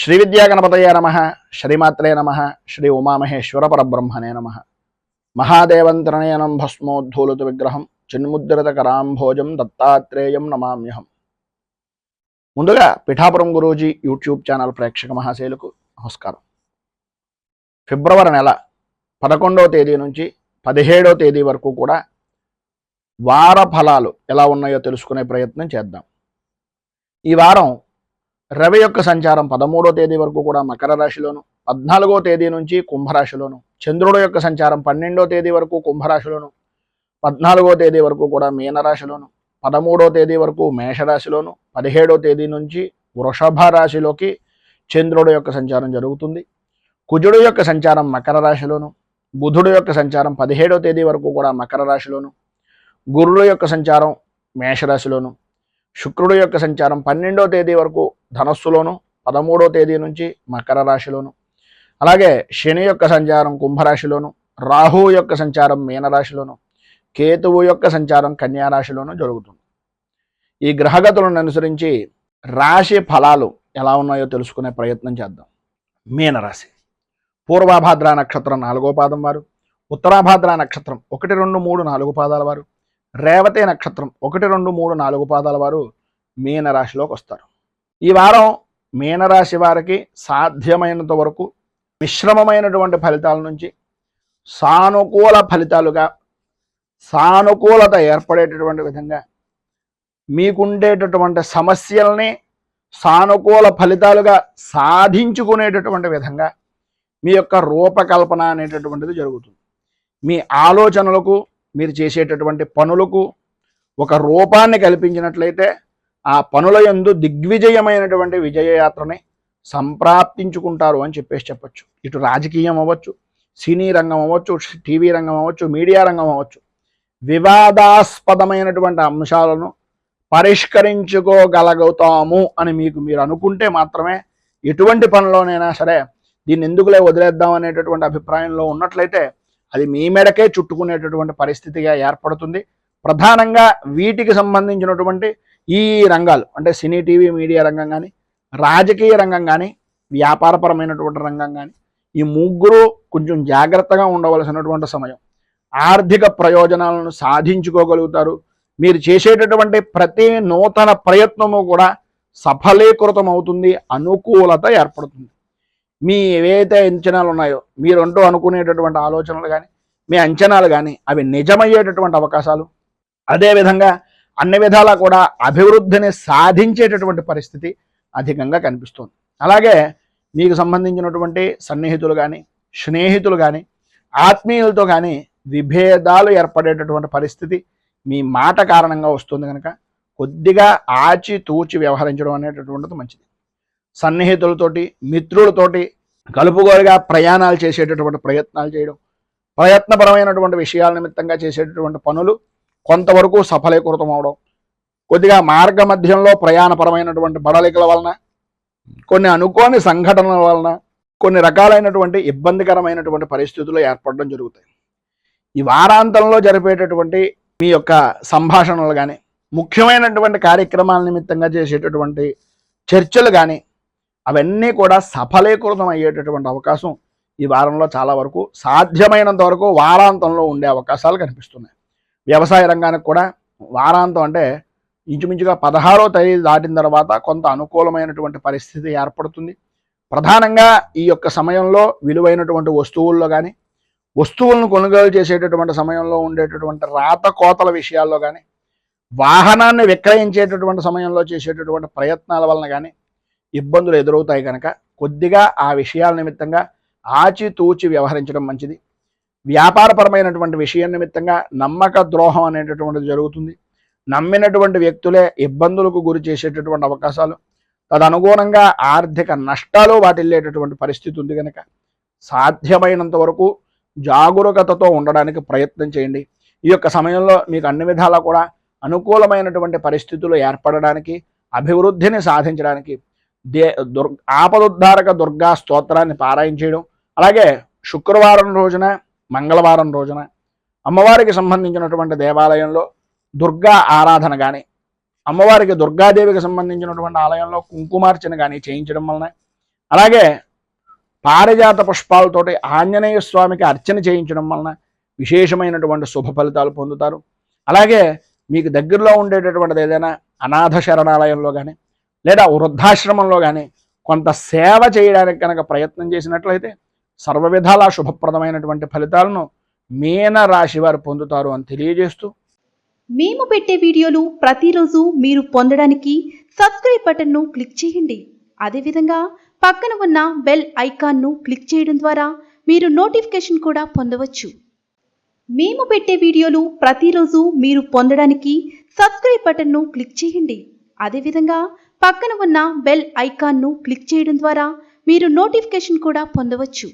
శ్రీ విద్యాగణపతయే నమః, శ్రీమాత్రే నమః, శ్రీ ఉమామహేశ్వర పరబ్రహ్మణే నమః. మహాదేవంతరణయనం భస్మోద్ధూలిత విగ్రహం చిన్ముద్రిత కరాంభోజం దత్తాత్రేయం నమామ్యహం. ముందుగా పిఠాపురం గురూజీ యూట్యూబ్ ఛానల్ ప్రేక్షక మహాశైలకు నమస్కారం. ఫిబ్రవరి నెల 11వ తేదీ నుంచి 17వ తేదీ వరకు కూడా వార ఫలాలు ఎలా ఉన్నాయో తెలుసుకునే ప్రయత్నం చేద్దాం. ఈ వారం రవి యొక్క సంచారం 13వ తేదీ వరకు కూడా మకర రాశిలోను, 14వ తేదీ నుంచి కుంభరాశిలోను, చంద్రుడు యొక్క సంచారం 12వ తేదీ వరకు కుంభరాశిలోను, 14వ తేదీ వరకు కూడా మీనరాశిలోను, 13వ తేదీ వరకు మేషరాశిలోను, 17వ తేదీ నుంచి వృషభ రాశిలోకి చంద్రుడు యొక్క సంచారం జరుగుతుంది. కుజుడు యొక్క సంచారం మకర రాశిలోను, బుధుడు యొక్క సంచారం 17వ తేదీ వరకు కూడా మకర రాశిలోను, గురుడు యొక్క సంచారం మేషరాశిలోను, శుక్రుడు యొక్క సంచారం 12వ తేదీ వరకు ధనస్సులోను, 13వ తేదీ నుంచి మకర రాశిలోను, అలాగే శని యొక్క సంచారం కుంభరాశిలోను, రాహువు యొక్క సంచారం మీనరాశిలోను, కేతువు యొక్క సంచారం కన్యారాశిలోను జరుగుతుంది. ఈ గ్రహగతులను అనుసరించి రాశి ఫలాలు ఎలా ఉన్నాయో తెలుసుకునే ప్రయత్నం చేద్దాం. మీనరాశి పూర్వభాద్ర నక్షత్రం 4వ పాదం వారు, ఉత్తరాభాద్ర నక్షత్రం 1, 2, 3, 4 పాదాల వారు, రేవతి నక్షత్రం 1, 2, 3, 4 పాదాల వారు మీనరాశిలోకి వస్తారు. ఈ వారం మీనరాశి వారికి సాధ్యమైనంత వరకు మిశ్రమమైనటువంటి ఫలితాల నుంచి సానుకూల ఫలితాలుగా, సానుకూలత ఏర్పడేటటువంటి విధంగా, మీకుండేటటువంటి సమస్యల్ని సానుకూల ఫలితాలుగా సాధించుకునేటటువంటి విధంగా మీ యొక్క రూపకల్పన అనేటటువంటిది జరుగుతుంది. మీ ఆలోచనలకు, మీరు చేసేటటువంటి పనులకు ఒక రూపాన్ని కల్పించినట్లయితే ఆ పనుల యందు దిగ్విజయమైనటువంటి విజయయాత్రని సంప్రాప్తించుకుంటారు అని చెప్పొచ్చు. ఇటు రాజకీయం అవ్వచ్చు, సినీ రంగం అవ్వచ్చు, టీవీ రంగం అవ్వచ్చు, మీడియా రంగం అవ్వచ్చు, వివాదాస్పదమైనటువంటి అంశాలను పరిష్కరించుకోగలుగుతాము అని మీరు అనుకుంటే మాత్రమే ఎటువంటి పనిలోనైనా సరే దీన్ని ఎందుకులే వదిలేద్దాం అనేటటువంటి అభిప్రాయంలో ఉన్నట్లయితే అది మీ మేడకే చుట్టుకునేటటువంటి పరిస్థితిగా ఏర్పడుతుంది. ప్రధానంగా వీటికి సంబంధించినటువంటి ఈ రంగాలు అంటే సినీ, టీవీ, మీడియా రంగం కానీ, రాజకీయ రంగం కానీ, వ్యాపారపరమైనటువంటి రంగం కానీ, ఈ ముగ్గురు కొంచెం జాగ్రత్తగా ఉండవలసినటువంటి సమయం. ఆర్థిక ప్రయోజనాలను సాధించుకోగలుగుతారు. మీరు చేసేటటువంటి ప్రతి నూతన ప్రయత్నము కూడా సఫలీకృతం అవుతుంది, అనుకూలత ఏర్పడుతుంది. మీ ఏవైతే అంచనాలు ఉన్నాయో, మీరంటూ అనుకునేటటువంటి ఆలోచనలు కానీ, మీ అంచనాలు కానీ అవి నిజమయ్యేటటువంటి అవకాశాలు, అదేవిధంగా అన్ని విధాలా కూడా అభివృద్ధిని సాధించేటటువంటి పరిస్థితి అధికంగా కనిపిస్తుంది. అలాగే మీకు సంబంధించినటువంటి సన్నిహితులు కానీ, స్నేహితులు కానీ, ఆత్మీయులతో కానీ విభేదాలు ఏర్పడేటటువంటి పరిస్థితి మీ మాట కారణంగా వస్తుంది కనుక కొద్దిగా ఆచితూచి వ్యవహరించడం అనేటటువంటిది మంచిది. సన్నిహితులతోటి, మిత్రులతోటి కలుపుగోలుగా ప్రయాణాలు చేసేటటువంటి ప్రయత్నాలు చేయడం, ప్రయత్నపరమైనటువంటి విషయాల నిమిత్తంగా చేసేటటువంటి పనులు కొంతవరకు సఫలీకృతం అవడం, కొద్దిగా మార్గ మధ్యంలో ప్రయాణపరమైనటువంటి బడలికల వలన, కొన్ని అనుకోని సంఘటనల వలన కొన్ని రకాలైనటువంటి ఇబ్బందికరమైనటువంటి పరిస్థితులు ఏర్పడడం జరుగుతాయి. ఈ వారాంతంలో జరిపేటటువంటి మీ యొక్క సంభాషణలు కానీ, ముఖ్యమైనటువంటి కార్యక్రమాల నిమిత్తంగా చేసేటటువంటి చర్చలు కానీ అవన్నీ కూడా సఫలీకృతం అయ్యేటటువంటి అవకాశం ఈ వారంలో చాలా వరకు సాధ్యమైనంత వరకు వారాంతంలో ఉండే అవకాశాలు కనిపిస్తున్నాయి. వ్యవసాయ రంగానికి కూడా వారాంతం అంటే ఇంచుమించుగా 16వ తేదీ దాటిన తర్వాత కొంత అనుకూలమైనటువంటి పరిస్థితి ఏర్పడుతుంది. ప్రధానంగా ఈ యొక్క సమయంలో విలువైనటువంటి వస్తువుల్లో కానీ, వస్తువులను కొనుగోలు చేసేటటువంటి సమయంలో ఉండేటటువంటి రాత కోతల విషయాల్లో కానీ, వాహనాన్ని విక్రయించేటటువంటి సమయంలో చేసేటటువంటి ప్రయత్నాల వలన కానీ ఇబ్బందులు ఎదురవుతాయి కనుక కొద్దిగా ఆ విషయాల నిమిత్తంగా ఆచితూచి వ్యవహరించడం మంచిది. వ్యాపారపరమైనటువంటి విషయం నిమిత్తంగా నమ్మక ద్రోహం అనేటటువంటిది జరుగుతుంది. నమ్మినటువంటి వ్యక్తులే ఇబ్బందులకు గురి చేసేటటువంటి అవకాశాలు, తదనుగుణంగా ఆర్థిక నష్టాలు వాటిల్లేటటువంటి పరిస్థితి ఉంది కనుక సాధ్యమైనంత వరకు జాగరూకతతో ఉండడానికి ప్రయత్నం చేయండి. ఈ యొక్క సమయంలో మీకు అన్ని విధాలా కూడా అనుకూలమైనటువంటి పరిస్థితులు ఏర్పడడానికి, అభివృద్ధిని సాధించడానికి ఆపదుద్ధారక దుర్గా స్తోత్రాన్ని పారాయణ చేయడం, అలాగే శుక్రవారం రోజున, మంగళవారం రోజున అమ్మవారికి సంబంధించినటువంటి దేవాలయంలో దుర్గా ఆరాధన కానీ, అమ్మవారికి దుర్గాదేవికి సంబంధించినటువంటి ఆలయంలో కుంకుమార్చన కానీ చేయించడం వలన అలాగే పారిజాత పుష్పాలతోటి ఆంజనేయ స్వామికి అర్చన చేయించడం వలన విశేషమైనటువంటి శుభ ఫలితాలు పొందుతారు. అలాగే మీకు దగ్గరలో ఉండేటటువంటిది ఏదైనా అనాథ శరణాలయంలో కానీ లేదా వృద్ధాశ్రమంలో కానీ కొంత సేవ చేయడానికి కనుక ప్రయత్నం చేసినట్లయితే సర్వ విధాలా శుభప్రదమైనటువంటి ఫలితాలను మీన రాశి వారు పొందుతారు అని తెలియజేస్తూ, మేము పెట్టే వీడియోలు ప్రతిరోజు మీరు పొందడానికి సబ్స్క్రైబ్ బటన్ను క్లిక్ చేయండి. అదేవిధంగా పక్కన ఉన్న బెల్ ఐకాన్ను క్లిక్ చేయడం ద్వారా మీరు నోటిఫికేషన్ కూడా పొందవచ్చు. మేము పెట్టే వీడియోలు ప్రతిరోజు మీరు పొందడానికి సబ్స్క్రైబ్ బటన్ను క్లిక్ చేయండి. అదేవిధంగా పక్కన ఉన్న బెల్ ఐకాన్ను క్లిక్ చేయడం ద్వారా మీరు నోటిఫికేషన్ కూడా పొందవచ్చు.